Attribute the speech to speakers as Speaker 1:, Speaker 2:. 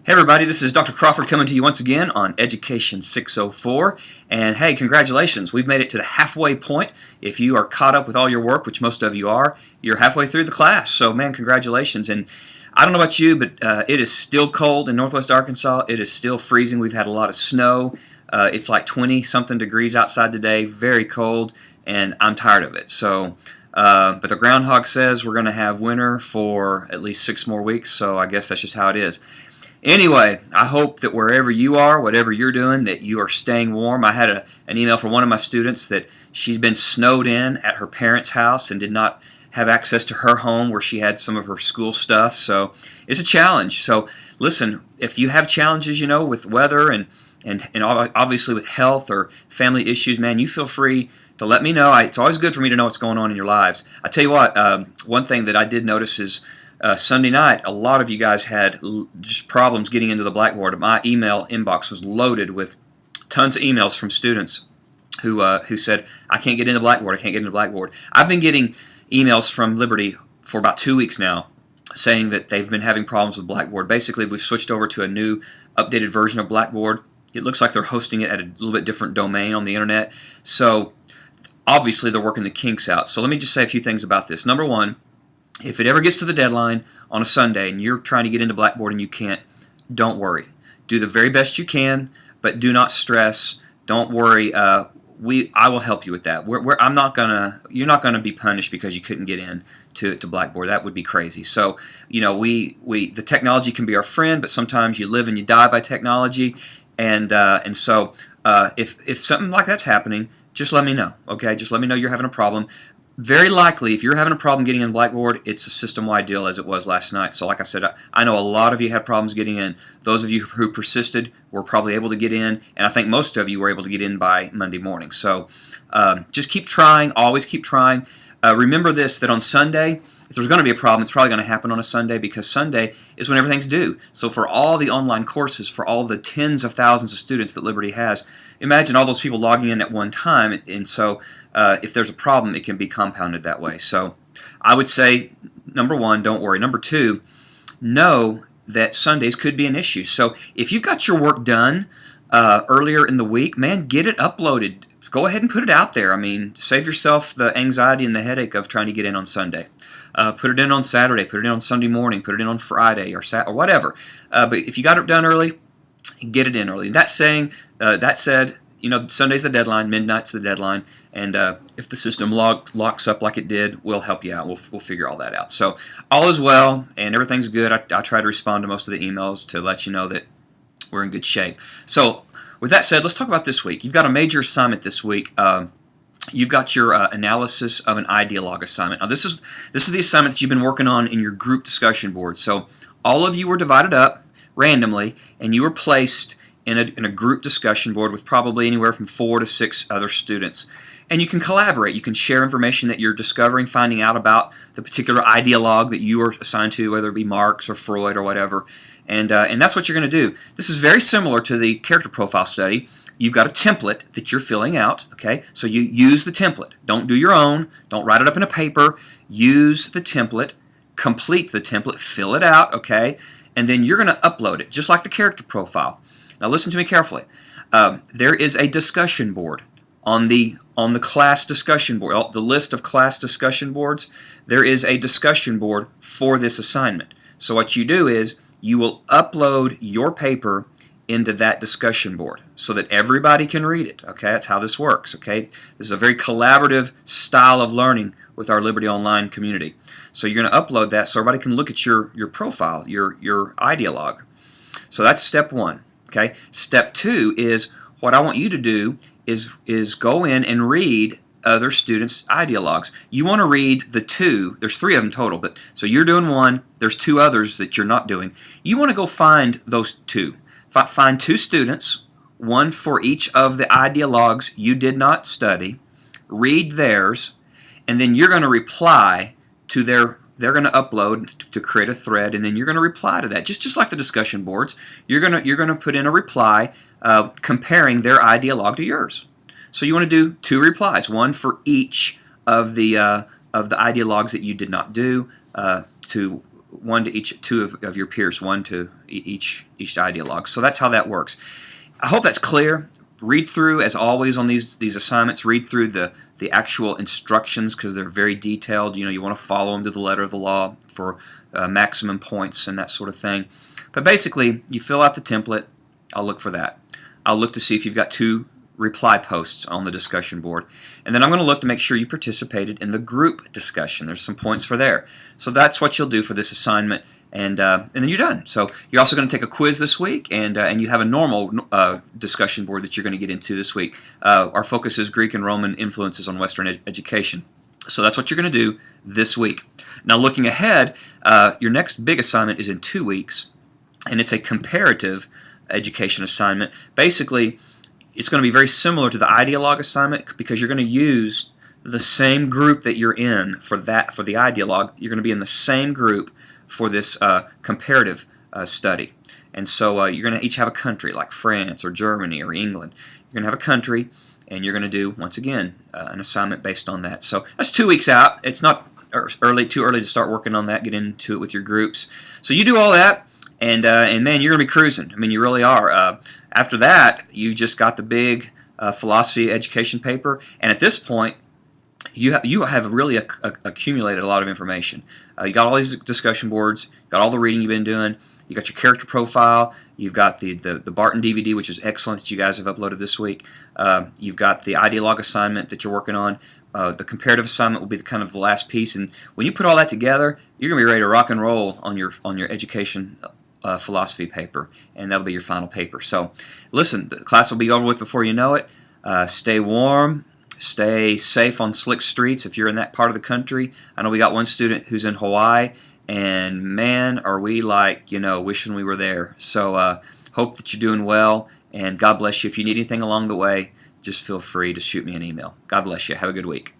Speaker 1: Hey everybody, this is Dr. Crawford coming to you once again on Education 604. And hey, congratulations, we've made it to the halfway point. If you are caught up with all your work, which most of you are, you're halfway through the class. So man, congratulations. And I don't know about you, but it is still cold in Northwest Arkansas. It is still freezing. We've had a lot of snow. It's like 20-something degrees outside today, very cold, and I'm tired of it. So, but the groundhog says we're going to have winter for at least 6 more weeks, so I guess that's just how it is. Anyway, I hope that wherever you are, whatever you're doing, that you are staying warm. I had an email from one of my students that she's been snowed in at her parents' house and did not have access to her home where she had some of her school stuff. So it's a challenge. So listen, if you have challenges, you know, with weather and obviously with health or family issues, man, you feel free to let me know. It's always good for me to know what's going on in your lives. I tell you what, one thing that I did notice is Sunday night, a lot of you guys had just problems getting into the Blackboard. My email inbox was loaded with tons of emails from students who said, I can't get into Blackboard, I can't get into Blackboard. I've been getting emails from Liberty for about 2 weeks now saying that they've been having problems with Blackboard. Basically, we've switched over to a new updated version of Blackboard. It looks like they're hosting it at a little bit different domain on the internet. So obviously they're working the kinks out. So let me just say a few things about this. Number one, if it ever gets to the deadline on a Sunday and you're trying to get into Blackboard and you can't, don't worry. Do the very best you can, but do not stress. Don't worry. I will help you with that. You're not gonna be punished because you couldn't get in to Blackboard. That would be crazy. So, you know, the technology can be our friend, but sometimes you live and you die by technology. And so if something like that's happening, just let me know. Okay, just let me know you're having a problem. Very likely, if you're having a problem getting in Blackboard, it's a system-wide deal as it was last night. So like I said, I know a lot of you had problems getting in. Those of you who persisted were probably able to get in, and I think most of you were able to get in by Monday morning. So just keep trying, always keep trying. Remember this, that on Sunday, if there's going to be a problem, it's probably going to happen on a Sunday because Sunday is when everything's due. So for all the online courses, for all the tens of thousands of students that Liberty has, imagine all those people logging in at one time, and so if there's a problem, it can be compounded that way. So I would say, number one, don't worry. Number two, know that Sundays could be an issue. So if you've got your work done earlier in the week, man, get it uploaded. Go ahead and put it out there. I mean, save yourself the anxiety and the headache of trying to get in on Sunday. Put it in on Saturday, put it in on Sunday morning, put it in on Friday or whatever. But if you got it done early, get it in early. That said, you know, Sunday's the deadline, midnight's the deadline, and if the system locks up like it did, we'll help you out. We'll figure all that out. So all is well, and everything's good. I try to respond to most of the emails to let you know that we're in good shape. So with that said, let's talk about this week. You've got a major assignment this week. You've got your analysis of an ideologue assignment. Now this is the assignment that you've been working on in your group discussion board. So all of you were divided up randomly, and you were placed in a group discussion board with probably anywhere from 4 to 6 other students. And you can collaborate. You can share information that you're discovering, finding out about the particular ideologue that you are assigned to, whether it be Marx or Freud or whatever. And that's what you're going to do. This is very similar to the character profile study. You've got a template that you're filling out, okay? So you use the template. Don't do your own. Don't write it up in a paper. Use the template, complete the template, fill it out, okay? And then you're going to upload it, just like the character profile. Now listen to me carefully. There is a discussion board on the class discussion board, the list of class discussion boards. There is a discussion board for this assignment. So what you do is you will upload your paper into that discussion board so that everybody can read it. Okay, that's how this works. Okay, this is a very collaborative style of learning with our Liberty Online community. So you're going to upload that so everybody can look at your profile, your ideologue. So that's step one. Okay, step two is what I want you to do is go in and read other students' ideologues. You want to read the 2. There's 3 of them total, but so you're doing 1. There's 2 others that you're not doing. You want to go find those 2. Find 2 students, 1 for each of the ideologues you did not study. Read theirs, and then you're going to reply to their. They're going to upload to create a thread, and then you're going to reply to that. Just like the discussion boards, you're going to put in a reply comparing their ideologue to yours. So you want to do 2 replies, 1 for each of the ideologues that you did not do, to one to each two of your peers, one to each ideologue. So that's how that works. I hope that's clear. Read through, as always, on these assignments. Read through the actual instructions because they're very detailed. You want to follow them to the letter of the law for maximum points and that sort of thing. But basically, you fill out the template. I'll look for that. I'll look to see if you've got 2 reply posts on the discussion board. And then I'm going to look to make sure you participated in the group discussion. There's some points for there. So that's what you'll do for this assignment, and then you're done. So you're also going to take a quiz this week, and you have a normal discussion board that you're going to get into this week. Our focus is Greek and Roman influences on Western education. So that's what you're going to do this week. Now looking ahead, your next big assignment is in 2 weeks, and it's a comparative education assignment. Basically, it's going to be very similar to the ideologue assignment because you're going to use the same group that you're in for the ideologue. You're going to be in the same group for this comparative study. And so you're going to each have a country like France or Germany or England. You're going to have a country, and you're going to do, once again, an assignment based on that. So that's 2 weeks out. It's not too early to start working on that, get into it with your groups. So you do all that, and man, you're going to be cruising. I mean, you really are. After that, you just got the big philosophy education paper, and at this point, you have really accumulated a lot of information. You got all these discussion boards, got all the reading you've been doing, you got your character profile, you've got the Barton DVD, which is excellent, that you guys have uploaded this week. You've got the ideologue assignment that you're working on. The comparative assignment will be kind of the last piece, and when you put all that together, you're going to be ready to rock and roll on your education philosophy paper, and that'll be your final paper. So listen, the class will be over with before you know it. Stay warm, stay safe on slick streets if you're in that part of the country. I know we got one student who's in Hawaii, and man, are we wishing we were there. So hope that you're doing well, and God bless you. If you need anything along the way, just feel free to shoot me an email. God bless you. Have a good week.